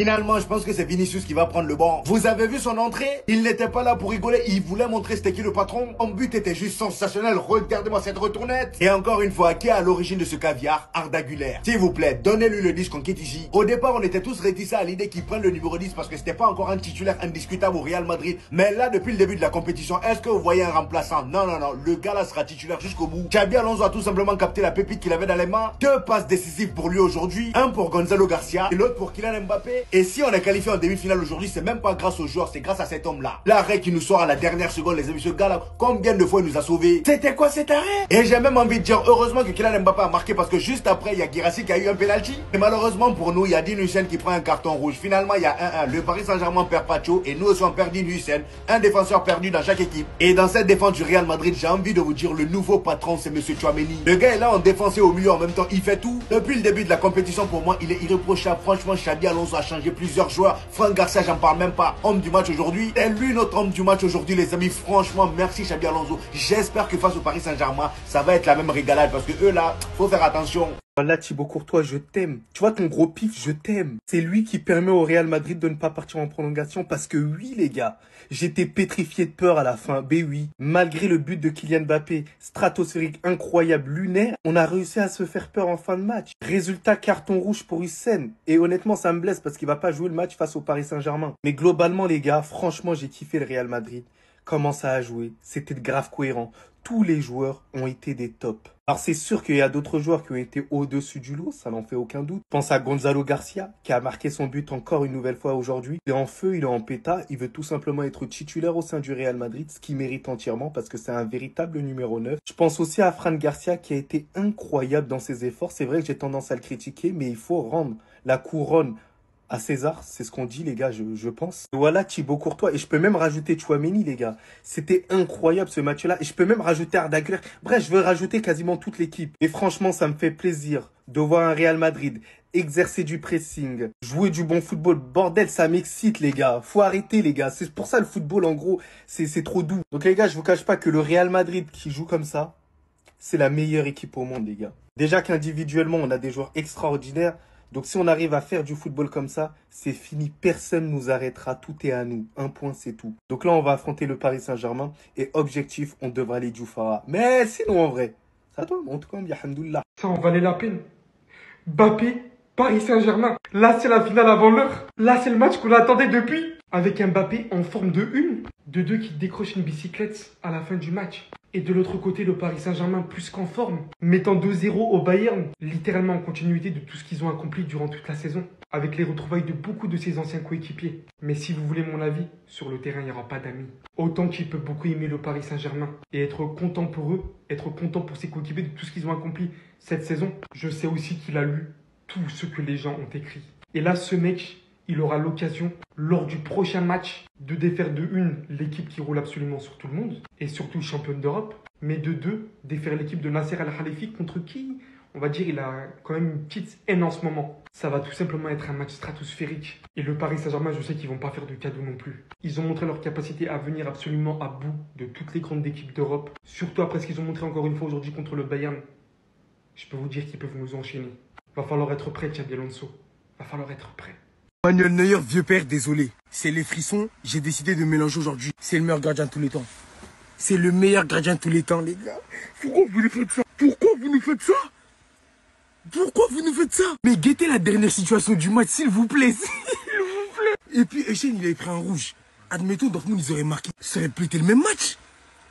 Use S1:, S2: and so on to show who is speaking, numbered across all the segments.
S1: Finalement, je pense que c'est Vinicius qui va prendre le banc. Vous avez vu son entrée? Il n'était pas là pour rigoler, il voulait montrer c'était qui le patron. Son but était juste sensationnel, regardez-moi cette retournette. Et encore une fois, qui est à l'origine de ce caviar? Arda Güler. S'il vous plaît, donnez-lui le 10 qu'on quitte ici. Au départ, on était tous réticents à l'idée qu'il prenne le numéro 10 parce que c'était pas encore un titulaire indiscutable au Real Madrid. Mais là, depuis le début de la compétition, est-ce que vous voyez un remplaçant? Non, non, non, le gars là sera titulaire jusqu'au bout. Xabi Alonso a tout simplement capté la pépite qu'il avait dans les mains. 2 passes décisives pour lui aujourd'hui, un pour Gonzalo Garcia et l'autre pour Kylian Mbappé. Et si on est qualifié en demi-finale aujourd'hui, c'est même pas grâce aux joueurs, c'est grâce à cet homme-là. L'arrêt qui nous sort à la dernière seconde, les amis, ce gars-là, combien de fois il nous a sauvés? C'était quoi cet arrêt? Et j'ai même envie de dire heureusement que Kylian Mbappé a marqué parce que juste après, il y a Guirassy qui a eu un penalty. Et malheureusement pour nous, il y a Dean Huijsen qui prend un carton rouge. Finalement, il y a 1-1. Le Paris Saint-Germain perd Pacho et nous aussi on perd Dean Huijsen. Un défenseur perdu dans chaque équipe. Et dans cette défense du Real Madrid, j'ai envie de vous dire, le nouveau patron, c'est Monsieur Tchouaméni. Le gars est là en défense et au milieu en même temps, il fait tout. Depuis le début de la compétition, pour moi, il est irréprochable. Franchement, Xabi Alonso a changé plusieurs joueurs. Franck Garcia, j'en parle même pas. Homme du match aujourd'hui. Et lui, notre homme du match aujourd'hui, les amis. Franchement, merci Xabi Alonso. J'espère que face au Paris Saint-Germain, ça va être la même régalade parce que eux là, faut faire attention.
S2: Là, Thibaut Courtois, je t'aime. Tu vois, ton gros pif, je t'aime. C'est lui qui permet au Real Madrid de ne pas partir en prolongation parce que oui, les gars, j'étais pétrifié de peur à la fin. Ben oui, malgré le but de Kylian Mbappé, stratosphérique, incroyable, lunaire, on a réussi à se faire peur en fin de match. Résultat, carton rouge pour Huijsen. Et honnêtement, ça me blesse parce qu'il va pas jouer le match face au Paris Saint-Germain. Mais globalement, les gars, franchement, j'ai kiffé le Real Madrid. Comment ça a joué? C'était grave cohérent. Tous les joueurs ont été des tops. Alors c'est sûr qu'il y a d'autres joueurs qui ont été au-dessus du lot, ça n'en fait aucun doute. Pense à Gonzalo Garcia, qui a marqué son but encore une nouvelle fois aujourd'hui. Il est en feu, il est en péta, il veut tout simplement être titulaire au sein du Real Madrid, ce qu'il mérite entièrement parce que c'est un véritable numéro 9. Je pense aussi à Fran Garcia qui a été incroyable dans ses efforts. C'est vrai que j'ai tendance à le critiquer, mais il faut rendre la couronne à César, c'est ce qu'on dit les gars, je pense. Voilà Thibaut Courtois, et je peux même rajouter Tchouaméni les gars. C'était incroyable ce match-là, et je peux même rajouter Arda Güler. Bref, je veux rajouter quasiment toute l'équipe. Et franchement, ça me fait plaisir de voir un Real Madrid exercer du pressing, jouer du bon football. Bordel, ça m'excite les gars. Faut arrêter les gars. C'est pour ça le football en gros, c'est trop doux. Donc les gars, je vous cache pas que le Real Madrid qui joue comme ça, c'est la meilleure équipe au monde les gars. Déjà qu'individuellement, on a des joueurs extraordinaires. Donc si on arrive à faire du football comme ça, c'est fini, personne ne nous arrêtera, tout est à nous. Un point, c'est tout. Donc là, on va affronter le Paris Saint-Germain et objectif, on devrait aller du Farah. Mais sinon, en vrai, ça tombe, en tout cas, alhamdoulilah.
S3: Ça en valait la peine. Mbappé, Paris Saint-Germain. Là, c'est la finale avant l'heure. Là, c'est le match qu'on attendait depuis. Avec un Mbappé en forme de 1, de 2 qui décroche une bicyclette à la fin du match. Et de l'autre côté, le Paris Saint-Germain plus qu'en forme, mettant 2-0 au Bayern, littéralement en continuité de tout ce qu'ils ont accompli durant toute la saison, avec les retrouvailles de beaucoup de ses anciens coéquipiers. Mais si vous voulez mon avis, sur le terrain, il n'y aura pas d'amis. Autant qu'il peut beaucoup aimer le Paris Saint-Germain et être content pour eux, être content pour ses coéquipiers de tout ce qu'ils ont accompli cette saison, je sais aussi qu'il a lu tout ce que les gens ont écrit. Et là, ce mec, il aura l'occasion, lors du prochain match, de défaire de 1 l'équipe qui roule absolument sur tout le monde, et surtout championne d'Europe, mais de 2, défaire l'équipe de Nasser Al-Khalifi, contre qui, on va dire, il a quand même une petite haine en ce moment. Ça va tout simplement être un match stratosphérique. Et le Paris Saint-Germain, je sais qu'ils vont pas faire de cadeaux non plus. Ils ont montré leur capacité à venir absolument à bout de toutes les grandes équipes d'Europe, surtout après ce qu'ils ont montré encore une fois aujourd'hui contre le Bayern. Je peux vous dire qu'ils peuvent nous enchaîner. Va falloir être prêt, Xabi Alonso. Va falloir être prêt.
S4: Manuel Neuer, vieux père, désolé. C'est les frissons, j'ai décidé de mélanger aujourd'hui. C'est le meilleur gardien de tous les temps. C'est le meilleur gardien de tous les temps, les gars. Pourquoi vous nous faites ça? Pourquoi vous nous faites ça? Pourquoi vous nous faites ça? Mais guettez la dernière situation du match, s'il vous plaît. S'il vous plaît. Et puis, Etienne, il avait pris un rouge. Admettons, Dortmund, ils auraient marqué. Ça aurait pu être le même match.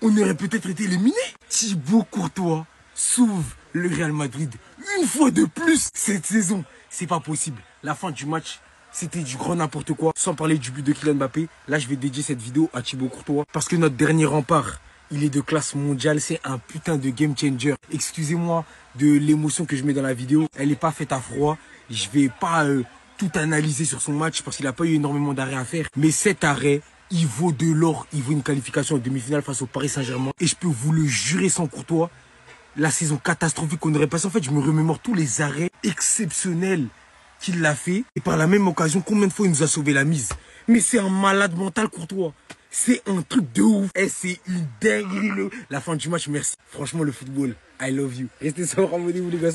S4: On aurait peut-être été éliminés. Thibaut Courtois sauve le Real Madrid une fois de plus cette saison. C'est pas possible. La fin du match, c'était du grand n'importe quoi. Sans parler du but de Kylian Mbappé. Là, je vais dédier cette vidéo à Thibaut Courtois. Parce que notre dernier rempart, il est de classe mondiale. C'est un putain de game changer. Excusez-moi de l'émotion que je mets dans la vidéo. Elle n'est pas faite à froid. Je vais pas tout analyser sur son match parce qu'il n'a pas eu énormément d'arrêts à faire. Mais cet arrêt, il vaut de l'or. Il vaut une qualification en demi-finale face au Paris Saint-Germain. Et je peux vous le jurer sans Courtois, la saison catastrophique qu'on aurait passée. En fait, je me remémore tous les arrêts exceptionnels qu'il l'a fait. Et par la même occasion, combien de fois il nous a sauvé la mise. Mais c'est un malade mental, Courtois. C'est un truc de ouf. Et c'est une dinguerie. La fin du match, merci. Franchement, le football, I love you. Restez sur abonnez-vous les gars.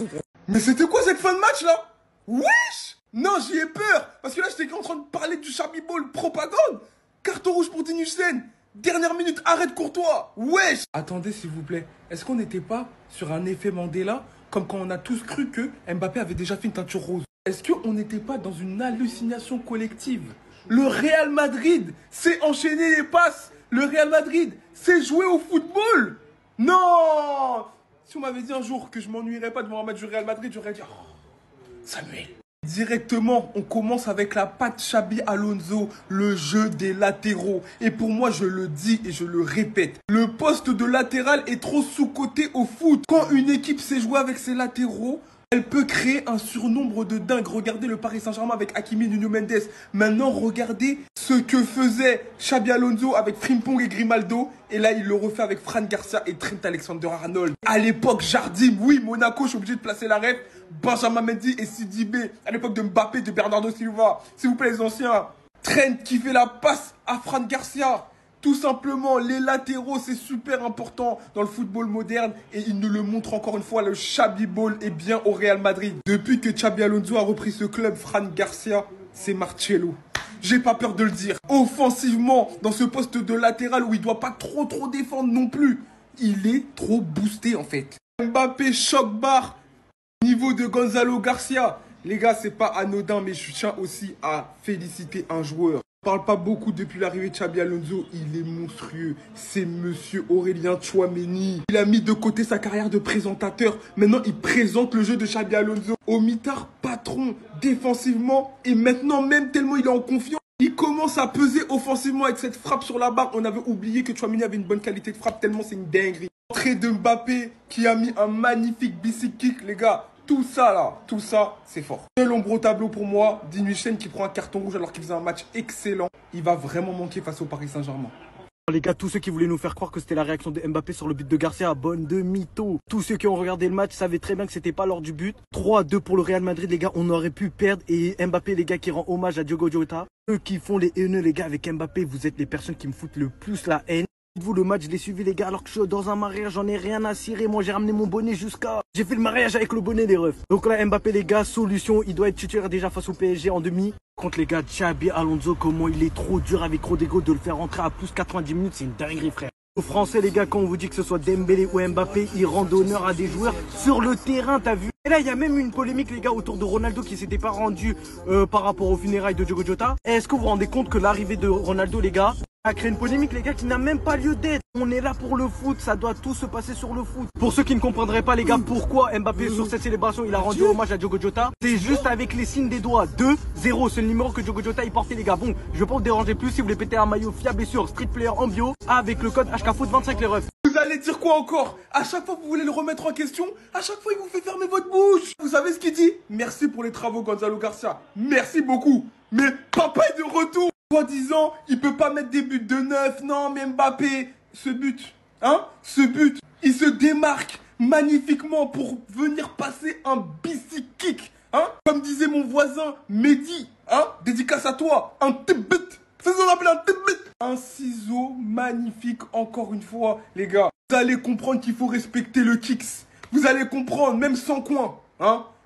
S3: Mais c'était quoi cette fin de match là? Wesh!
S4: Non, j'y ai peur. Parce que là, j'étais en train de parler du Chabi Ball propagande. Carton rouge pour Dean Huijsen. Dernière minute, arrête Courtois. Wesh. Attendez, s'il vous plaît. Est-ce qu'on n'était pas sur un effet Mandela, comme quand on a tous cru que Mbappé avait déjà fait une teinture rose? Est-ce qu'on n'était pas dans une hallucination collective? Le Real Madrid s'est enchaîné les passes. Le Real Madrid s'est joué au football. Non. Si on m'avait dit un jour que je m'ennuierais pas devant un match du Real Madrid, j'aurais dit oh, Samuel. Directement, on commence avec la patte Xabi Alonso, le jeu des latéraux. Et pour moi, je le dis et je le répète, le poste de latéral est trop sous-coté au foot. Quand une équipe sait jouer avec ses latéraux, elle peut créer un surnombre de dingue. Regardez le Paris Saint-Germain avec Hakimi, Nuno Mendes. Maintenant, regardez ce que faisait Xabi Alonso avec Frimpong et Grimaldo. Et là, il le refait avec Fran Garcia et Trent Alexander-Arnold. À l'époque, Jardim, oui, Monaco, je suis obligé de placer la ref. Benjamin Mendy et Sidibé. À l'époque de Mbappé, de Bernardo Silva. S'il vous plaît, les anciens. Trent qui fait la passe à Fran Garcia. Tout simplement, les latéraux, c'est super important dans le football moderne. Et il nous le montre encore une fois, le Xabi Ball est bien au Real Madrid. Depuis que Xabi Alonso a repris ce club, Fran Garcia, c'est Marcelo. J'ai pas peur de le dire. Offensivement, dans ce poste de latéral où il doit pas trop défendre non plus, il est trop boosté en fait. Mbappé, choc barre, niveau de Gonzalo Garcia. Les gars, c'est pas anodin, mais je tiens aussi à féliciter un joueur. On parle pas beaucoup depuis l'arrivée de Xabi Alonso, il est monstrueux. C'est monsieur Aurélien Tchouaméni. Il a mis de côté sa carrière de présentateur. Maintenant, il présente le jeu de Xabi Alonso. Au mitard, patron, défensivement. Et maintenant, même tellement il est en confiance, il commence à peser offensivement avec cette frappe sur la barre. On avait oublié que Tchouaméni avait une bonne qualité de frappe, tellement c'est une dinguerie. Entrée de Mbappé qui a mis un magnifique bicycle kick, les gars. Tout ça là, tout ça, c'est fort. Seul ombre au tableau pour moi, Dean Huijsen qui prend un carton rouge alors qu'il faisait un match excellent. Il va vraiment manquer face au Paris Saint-Germain.
S5: Les gars, tous ceux qui voulaient nous faire croire que c'était la réaction de Mbappé sur le but de Garcia, bonne de mytho. Tous ceux qui ont regardé le match savaient très bien que c'était pas lors du but. 3-2 pour le Real Madrid, les gars, on aurait pu perdre. Et Mbappé, les gars, qui rend hommage à Diogo Jota. Eux qui font les haineux, les gars, avec Mbappé, vous êtes les personnes qui me foutent le plus la haine. Vous, le match, je l'ai suivi, les gars, alors que je suis dans un mariage, j'en ai rien à cirer. Moi, j'ai ramené mon bonnet jusqu'à... J'ai fait le mariage avec le bonnet, les refs. Donc là, Mbappé, les gars, solution, il doit être titulaire déjà face au PSG en demi. Contre les gars, Xabi Alonso, comment il est trop dur avec Rodrigo de le faire rentrer à plus 90 minutes, c'est une dinguerie, frère. Aux Français, les gars, quand on vous dit que ce soit Dembélé ou Mbappé, ils rendent honneur à des joueurs sur le terrain, t'as vu? Et là, il y a même une polémique, les gars, autour de Ronaldo qui s'était pas rendu par rapport aux funérailles de Diogo Jota. Est-ce que vous vous rendez compte que l'arrivée de Ronaldo, les gars, a créé une polémique, les gars, qui n'a même pas lieu d'être? On est là pour le foot, ça doit tout se passer sur le foot. Pour ceux qui ne comprendraient pas, les gars, pourquoi Mbappé, sur cette célébration, il a rendu hommage à Diogo Jota, c'est juste avec les signes des doigts. 2-0, c'est le numéro que Diogo Jota y portait, les gars. Bon, je vais pas vous déranger plus si vous voulez péter un maillot fiable et sûr, Street Player en bio, avec le code HKFoot25, les refs.
S4: Vous allez dire quoi encore? À chaque fois que vous voulez le remettre en question, à chaque fois il vous fait fermer votre bouche. Vous savez ce qu'il dit? Merci pour les travaux, Gonzalo Garcia. Merci beaucoup. Mais papa est de retour. Soi-disant, il peut pas mettre des buts de 9. Non, mais Mbappé, ce but, il se démarque magnifiquement pour venir passer un bicycle kick. Comme disait mon voisin Mehdi, dédicace à toi, un tip-bit. Faisons appeler un tip-bit. Un ciseau magnifique, encore une fois, les gars. Vous allez comprendre qu'il faut respecter le kicks. Vous allez comprendre, même sans coin,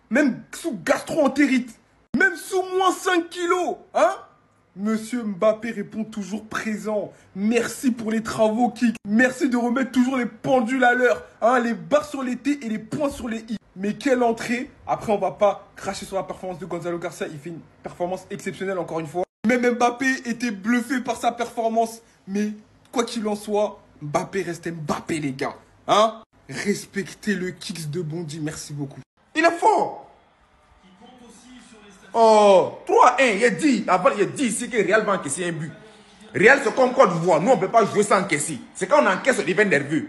S4: même sous gastro-entérite, même sous moins 5 kilos, Monsieur Mbappé répond toujours présent. Merci pour les travaux, Kik. Merci de remettre toujours les pendules à l'heure. Les barres sur les T et les points sur les I. Mais quelle entrée. Après, on va pas cracher sur la performance de Gonzalo Garcia. Il fait une performance exceptionnelle, encore une fois. Même Mbappé était bluffé par sa performance. Mais quoi qu'il en soit, Mbappé reste Mbappé, les gars. Respectez le Kicks de Bondy. Merci beaucoup.
S6: Il est fort. Oh, 3-1, il a dit, avant il a dit ici que Real va encaisser un but. Real c'est comme Côte d'Ivoire, nous on ne peut pas jouer sans encaisser. C'est quand on encaisse, on devient nerveux.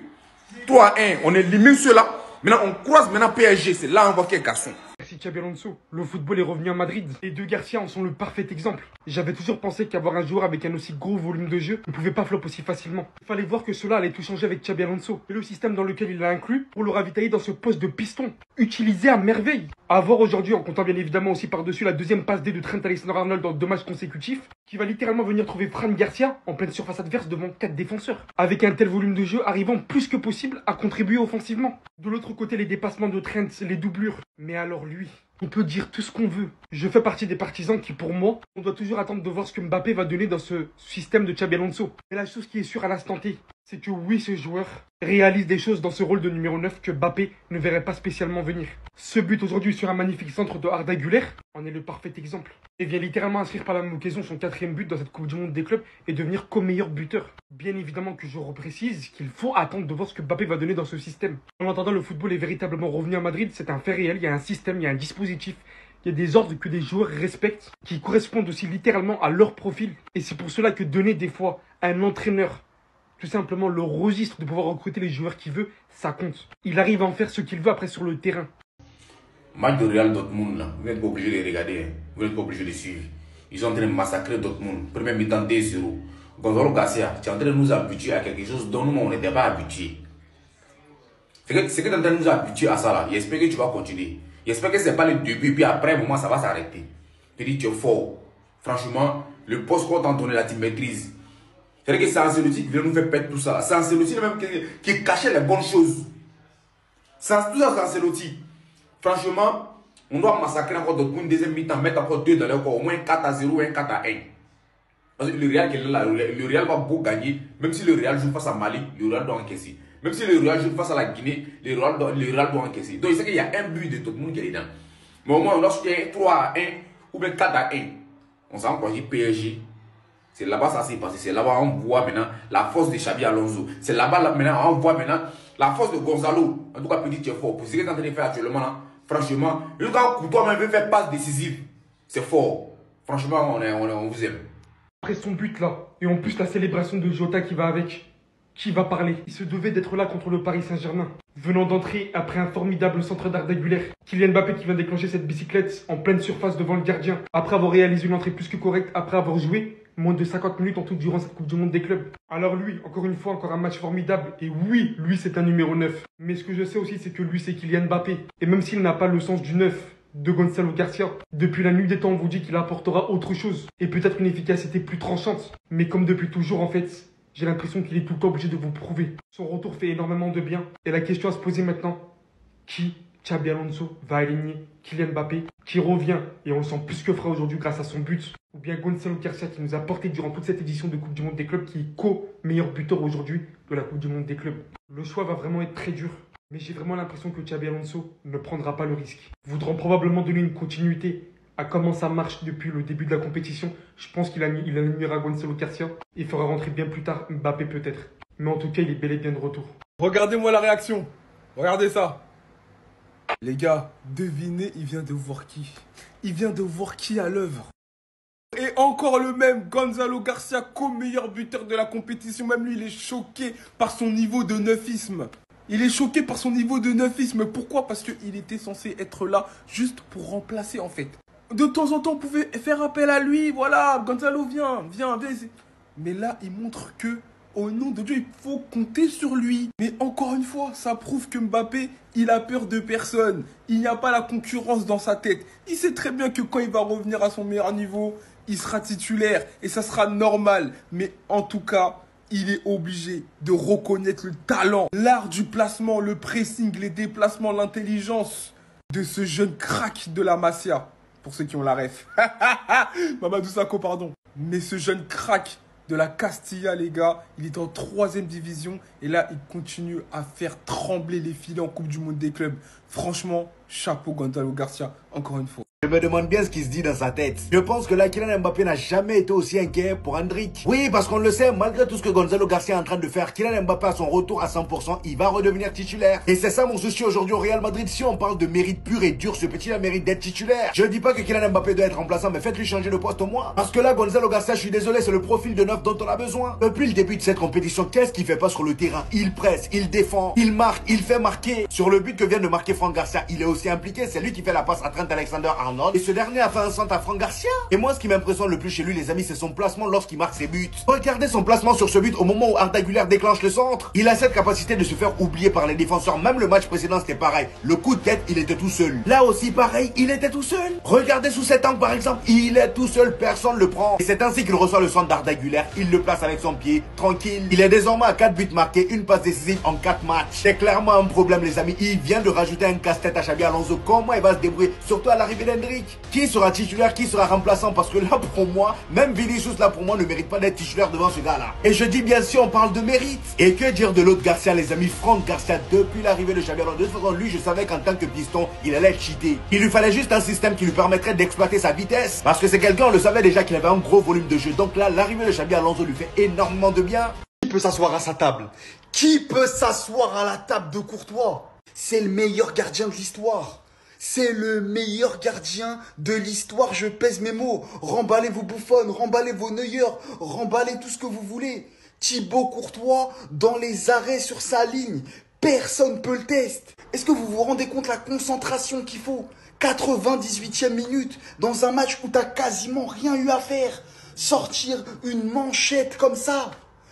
S6: 3-1, on élimine ceux-là. Maintenant on croise maintenant PSG, c'est là on voit qu'il y a garçon.
S3: Merci Xabi Alonso. Le football est revenu à Madrid. Les deux Garcia en sont le parfait exemple. J'avais toujours pensé qu'avoir un joueur avec un aussi gros volume de jeu ne pouvait pas flop aussi facilement. Il fallait voir que cela allait tout changer avec Xabi Alonso. Et le système dans lequel il l'a inclus pour le ravitailler dans ce poste de piston. Utilisé à merveille. À voir aujourd'hui en comptant bien évidemment aussi par-dessus la deuxième passe D de Trent Alexander-Arnold dans 2 matchs consécutifs. Qui va littéralement venir trouver Fran Garcia en pleine surface adverse devant 4 défenseurs. Avec un tel volume de jeu arrivant plus que possible à contribuer offensivement. De l'autre côté les dépassements de Trent, les doublures. Mais alors lui... On peut dire tout ce qu'on veut. Je fais partie des partisans qui, pour moi, on doit toujours attendre de voir ce que Mbappé va donner dans ce système de Xabi Alonso. Mais la chose qui est sûre à l'instant T, c'est que oui, ce joueur réalise des choses dans ce rôle de numéro 9 que Mbappé ne verrait pas spécialement venir. Ce but aujourd'hui sur un magnifique centre de Arda Güler en est le parfait exemple. Et vient littéralement inscrire par la même occasion son 4e but dans cette Coupe du Monde des clubs et devenir co-meilleur buteur. Bien évidemment que je reprécise qu'il faut attendre de voir ce que Mbappé va donner dans ce système. En attendant, le football est véritablement revenu à Madrid, c'est un fait réel, il y a un système, il y a un dispositif. Il y a des ordres que des joueurs respectent, qui correspondent aussi littéralement à leur profil. Et c'est pour cela que donner des fois à un entraîneur tout simplement le registre de pouvoir recruter les joueurs qu'il veut, ça compte. Il arrive à en faire ce qu'il veut après sur le terrain.
S6: Match de Real Dortmund, là, vous n'êtes pas obligé de les regarder, hein. Vous n'êtes pas obligé de les suivre. Ils sont en train de massacrer Dortmund. Premier mi-temps 2-0. Gonzalo Garcia, tu es en train de nous habituer à quelque chose dont nous, on n'était pas habitués. C'est que tu es en train de nous habituer à ça là. J'espère que tu vas continuer. J'espère que ce n'est pas le début, puis après un moment, ça va s'arrêter. Je te dis, tu es fort. Franchement, le poste qu'on t'a donné là, tu maîtrises. C'est-à-dire que c'est Ancelotti qui vient nous faire perdre tout ça. C'est Ancelotti même qui cachait les bonnes choses. Tout ça, c'est Ancelotti. Franchement, on doit massacrer encore Dortmund deuxième mi-temps, mettre encore 2 dans leur corps, au moins 4-0 ou 1 4-1. Parce que le Real qui est là, le Real va beau gagner, même si le Real joue face à Mali, le Real doit encaisser. Même si le Real joue face à la Guinée, le Real doit encaisser. Donc il sait qu'il y a un but de Dortmund qui est dedans. Mais au moins, lorsqu'il y a 3-1 ou bien 4-1, on s'est encore dit PSG. C'est là-bas ça s'est passé. C'est là-bas on voit maintenant la force de Xabi Alonso. C'est là-bas maintenant on voit maintenant la force de Gonzalo. En tout cas, petit tu es fort. Pour ce que tu es en train de faire actuellement, là, franchement, le gars Courtois même veut faire passe décisive. C'est fort. Franchement, on vous aime.
S3: Après son but là, et en plus la célébration de Jota qui va avec, qui va parler. Il se devait d'être là contre le Paris Saint-Germain. Venant d'entrer après un formidable centre d'Arda Güler. Kylian Mbappé qui vient déclencher cette bicyclette en pleine surface devant le gardien. Après avoir réalisé une entrée plus que correcte, après avoir joué moins de 50 minutes en tout durant cette Coupe du Monde des clubs. Alors lui, encore une fois, encore un match formidable. Et oui, lui c'est un numéro 9. Mais ce que je sais aussi, c'est que lui c'est Kylian Mbappé. Et même s'il n'a pas le sens du 9 de Gonzalo Garcia, depuis la nuit des temps, on vous dit qu'il apportera autre chose. Et peut-être une efficacité plus tranchante. Mais comme depuis toujours en fait, j'ai l'impression qu'il est tout le temps obligé de vous prouver. Son retour fait énormément de bien. Et la question à se poser maintenant, qui Xabi Alonso va aligner Kylian Mbappé, qui revient, et on le sent plus que frais aujourd'hui grâce à son but, ou bien Gonzalo Garcia qui nous a porté durant toute cette édition de Coupe du Monde des clubs, qui est co-meilleur buteur aujourd'hui de la Coupe du Monde des clubs. Le choix va vraiment être très dur, mais j'ai vraiment l'impression que Xabi Alonso ne prendra pas le risque. Voudront probablement donner une continuité à comment ça marche depuis le début de la compétition. Je pense qu'il alignera Gonzalo Garcia et fera rentrer bien plus tard Mbappé peut-être. Mais en tout cas, il est bel et bien de retour.
S4: Regardez-moi la réaction. Regardez ça. Les gars, devinez, il vient de voir qui? Il vient de voir qui à l'œuvre? Et encore le même, Gonzalo Garcia, co-meilleur buteur de la compétition. Même lui, il est choqué par son niveau de neufisme. Il est choqué par son niveau de neufisme. Pourquoi? Parce qu'il était censé être là juste pour remplacer en fait. De temps en temps, on pouvait faire appel à lui. Voilà, Gonzalo, viens. Mais là, il montre que, au nom de Dieu, il faut compter sur lui. Mais encore une fois, ça prouve que Mbappé, il a peur de personne. Il n'y a pas la concurrence dans sa tête. Il sait très bien que quand il va revenir à son meilleur niveau, il sera titulaire et ça sera normal. Mais en tout cas, il est obligé de reconnaître le talent, l'art du placement, le pressing, les déplacements, l'intelligence de ce jeune crack de la Masia. Pour ceux qui ont la ref. Mamadou Sakho, pardon. Mais ce jeune crack de la Castilla, les gars, il est en 3e division. Et là, il continue à faire trembler les filets en Coupe du Monde des clubs. Franchement, chapeau Gonzalo Garcia, encore une fois.
S1: Je me demande bien ce qui se dit dans sa tête. Je pense que là, Kylian Mbappé n'a jamais été aussi inquiet pour Hendrik. Oui, parce qu'on le sait, malgré tout ce que Gonzalo Garcia est en train de faire, Kylian Mbappé à son retour à 100%, il va redevenir titulaire. Et c'est ça mon souci aujourd'hui au Real Madrid. Si on parle de mérite pur et dur, ce petit a mérite d'être titulaire. Je ne dis pas que Kylian Mbappé doit être remplaçant, mais faites-lui changer de poste au moins. Parce que là, Gonzalo Garcia, je suis désolé, c'est le profil de neuf dont on a besoin. Depuis le début de cette compétition, qu'est-ce qu'il fait pas sur le terrain? Il presse, il défend, il marque, il fait marquer. Sur le but que vient de marquer Franck Garcia, il est aussi impliqué. C'est lui qui fait la passe à Trent Alexander-Arnold. ordre et ce dernier a fait un centre à Franck Garcia. Et moi, ce qui m'impressionne le plus chez lui, les amis, c'est son placement lorsqu'il marque ses buts. Regardez son placement sur ce but au moment où Arda Güler déclenche le centre. Il a cette capacité de se faire oublier par les défenseurs. Même le match précédent, c'était pareil. Le coup de tête, il était tout seul. Là aussi, pareil, il était tout seul. Regardez sous cet angle, par exemple, il est tout seul, personne ne le prend. Et c'est ainsi qu'il reçoit le centre d'Arda Güler. Il le place avec son pied, tranquille. Il est désormais à 4 buts marqués, une passe décisive en 4 matchs. C'est clairement un problème, les amis. Il vient de rajouter un casse-tête à Xabi Alonso. Comment il va se débrouiller, surtout à l'arrivée d'Hendrick? Qui sera titulaire, qui sera remplaçant? Parce que là, pour moi, même Vinicius, là, pour moi, ne mérite pas d'être titulaire devant ce gars-là. Et je dis bien sûr, on parle de mérite. Et que dire de l'autre Garcia, les amis? Franck Garcia, depuis l'arrivée de Xabi Alonso, de toute façon, lui, je savais qu'en tant que piston, il allait cheater. Il lui fallait juste un système qui lui permettrait d'exploiter sa vitesse. Parce que c'est quelqu'un, on le savait déjà qu'il avait un gros volume de jeu. Donc là, l'arrivée de Xabi Alonso lui fait énormément de bien.
S7: Qui peut s'asseoir à sa table? Qui peut s'asseoir à la table de Courtois? C'est le meilleur gardien de l'histoire. C'est le meilleur gardien de l'histoire, je pèse mes mots. Remballez vos Buffon, remballez vos Neuer, remballez tout ce que vous voulez. Thibaut Courtois, dans les arrêts sur sa ligne, personne peut le tester. Est-ce que vous vous rendez compte la concentration qu'il faut? 98e minute, dans un match où t'as quasiment rien eu à faire. Sortir une manchette comme ça,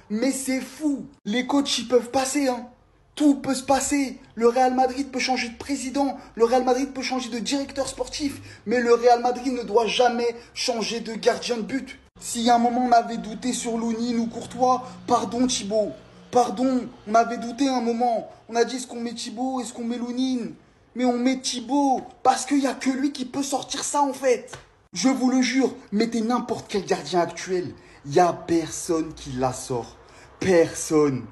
S7: mais c'est fou. Les coachs, ils peuvent passer, hein. Tout peut se passer. Le Real Madrid peut changer de président. Le Real Madrid peut changer de directeur sportif. Mais le Real Madrid ne doit jamais changer de gardien de but. Si à un moment on avait douté sur Lounine ou Courtois, pardon Thibaut. Pardon, on avait douté un moment. On a dit est-ce qu'on met Thibaut, est-ce qu'on met Lounine? Mais on met Thibaut parce qu'il n'y a que lui qui peut sortir ça en fait. Je vous le jure, mettez n'importe quel gardien actuel. Il n'y a personne qui la sort. Personne.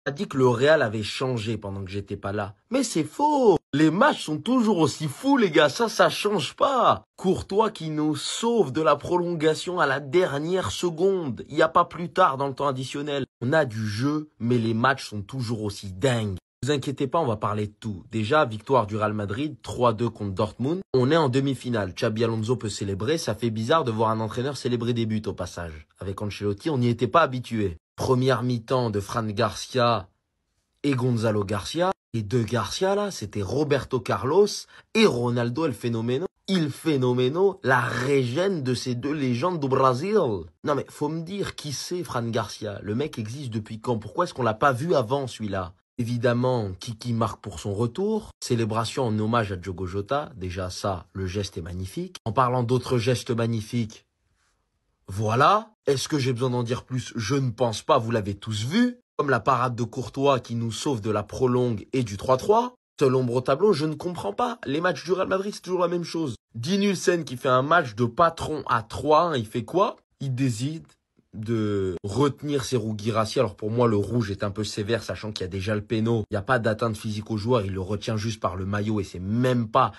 S8: A dit que le Real avait changé pendant que j'étais pas là. Mais c'est faux. Les matchs sont toujours aussi fous, les gars. Ça change pas. Courtois qui nous sauve de la prolongation à la dernière seconde. Il n'y a pas plus tard dans le temps additionnel. On a du jeu, mais les matchs sont toujours aussi dingues. Ne vous inquiétez pas, on va parler de tout. Déjà, victoire du Real Madrid, 3-2 contre Dortmund. On est en demi-finale. Xabi Alonso peut célébrer. Ça fait bizarre de voir un entraîneur célébrer des buts au passage. Avec Ancelotti, on n'y était pas habitué. Première mi-temps de Fran Garcia et Gonzalo Garcia. Les deux Garcia, là, c'était Roberto Carlos et Ronaldo El Fenomeno. Il Fenomeno, la régène de ces deux légendes du Brésil. Non mais, faut me dire, qui c'est Fran Garcia? Le mec existe depuis quand? Pourquoi est-ce qu'on l'a pas vu avant, celui-là? Évidemment, Kiki marque pour son retour. Célébration en hommage à Diogo Jota. Déjà ça, le geste est magnifique. En parlant d'autres gestes magnifiques, voilà. Est-ce que j'ai besoin d'en dire plus? Je ne pense pas, vous l'avez tous vu. Comme la parade de Courtois qui nous sauve de la prolongue et du 3-3. Seul ombre au tableau, je ne comprends pas. Les matchs du Real Madrid, c'est toujours la même chose. Dinulsen qui fait un match de patron à 3-1, il fait quoi? Il décide de retenir ses Guirassy. Alors pour moi, le rouge est un peu sévère, sachant qu'il y a déjà le péno. Il n'y a pas d'atteinte physique au joueur, il le retient juste par le maillot et c'est même pas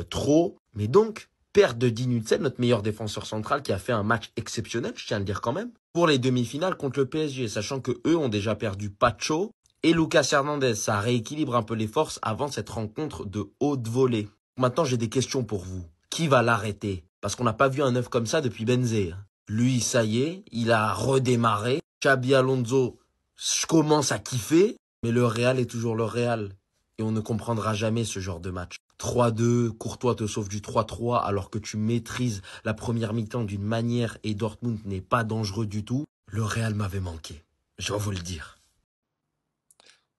S8: trop. Mais donc, perte de Dinulsen, notre meilleur défenseur central qui a fait un match exceptionnel, je tiens à le dire quand même, pour les demi-finales contre le PSG, sachant que eux ont déjà perdu Pacho et Lucas Hernandez. Ça rééquilibre un peu les forces avant cette rencontre de haute volée. Maintenant, j'ai des questions pour vous. Qui va l'arrêter? Parce qu'on n'a pas vu un œuf comme ça depuis Benzé. Lui, ça y est, il a redémarré. Xabi Alonso, je commence à kiffer, mais le Real est toujours le Real. Et on ne comprendra jamais ce genre de match. 3-2, Courtois te sauve du 3-3 alors que tu maîtrises la première mi-temps d'une manière et Dortmund n'est pas dangereux du tout. Le Real m'avait manqué, je dois vous le dire.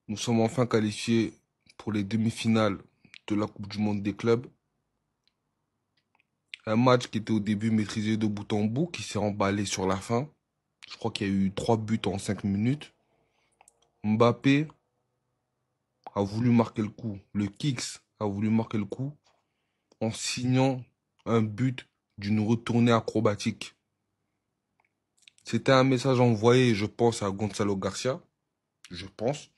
S4: Nous sommes enfin qualifiés pour les demi-finales de la Coupe du Monde des clubs. Un match qui était au début maîtrisé de bout en bout, qui s'est emballé sur la fin. Je crois qu'il y a eu 3 buts en 5 minutes. Mbappé a voulu marquer le coup. Le Kicks a voulu marquer le coup en signant un but d'une retournée acrobatique. C'était un message envoyé, je pense, à Gonzalo Garcia. Je pense.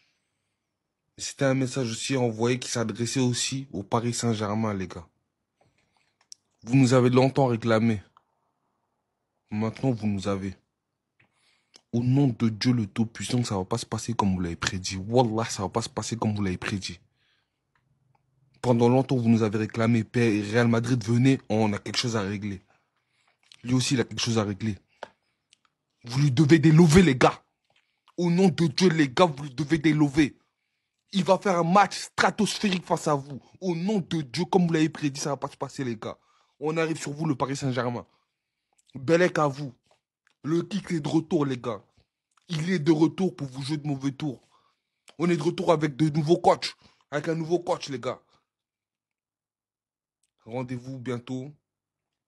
S4: C'était un message aussi envoyé qui s'adressait aussi au Paris Saint-Germain, les gars. Vous nous avez longtemps réclamé. Maintenant, vous nous avez. Au nom de Dieu le Tout-Puissant, ça ne va pas se passer comme vous l'avez prédit. Wallah, ça ne va pas se passer comme vous l'avez prédit. Pendant longtemps, vous nous avez réclamé. Real Madrid, venez, on a quelque chose à régler. Lui aussi, il a quelque chose à régler. Vous lui devez des lovés, les gars. Au nom de Dieu, les gars, vous lui devez des lovés. Il va faire un match stratosphérique face à vous. Au nom de Dieu, comme vous l'avez prédit, ça ne va pas se passer, les gars. On arrive sur vous, le Paris Saint-Germain. Bellec à vous. Le kick est de retour, les gars. Il est de retour pour vous jouer de mauvais tours. On est de retour avec de nouveaux coachs. Avec un nouveau coach, les gars. Rendez-vous bientôt.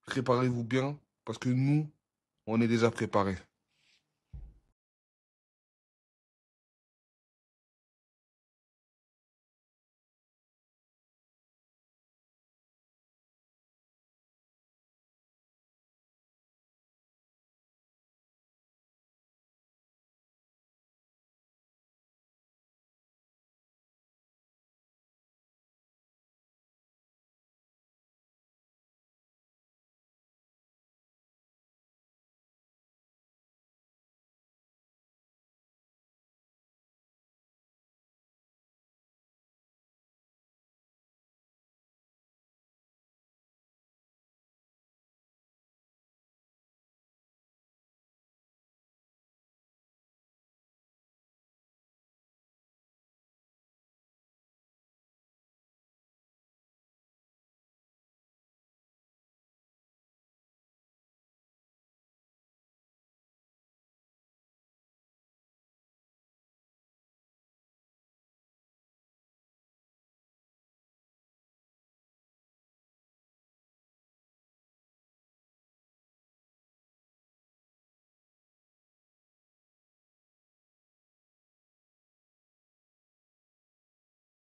S4: Préparez-vous bien. Parce que nous, on est déjà préparés.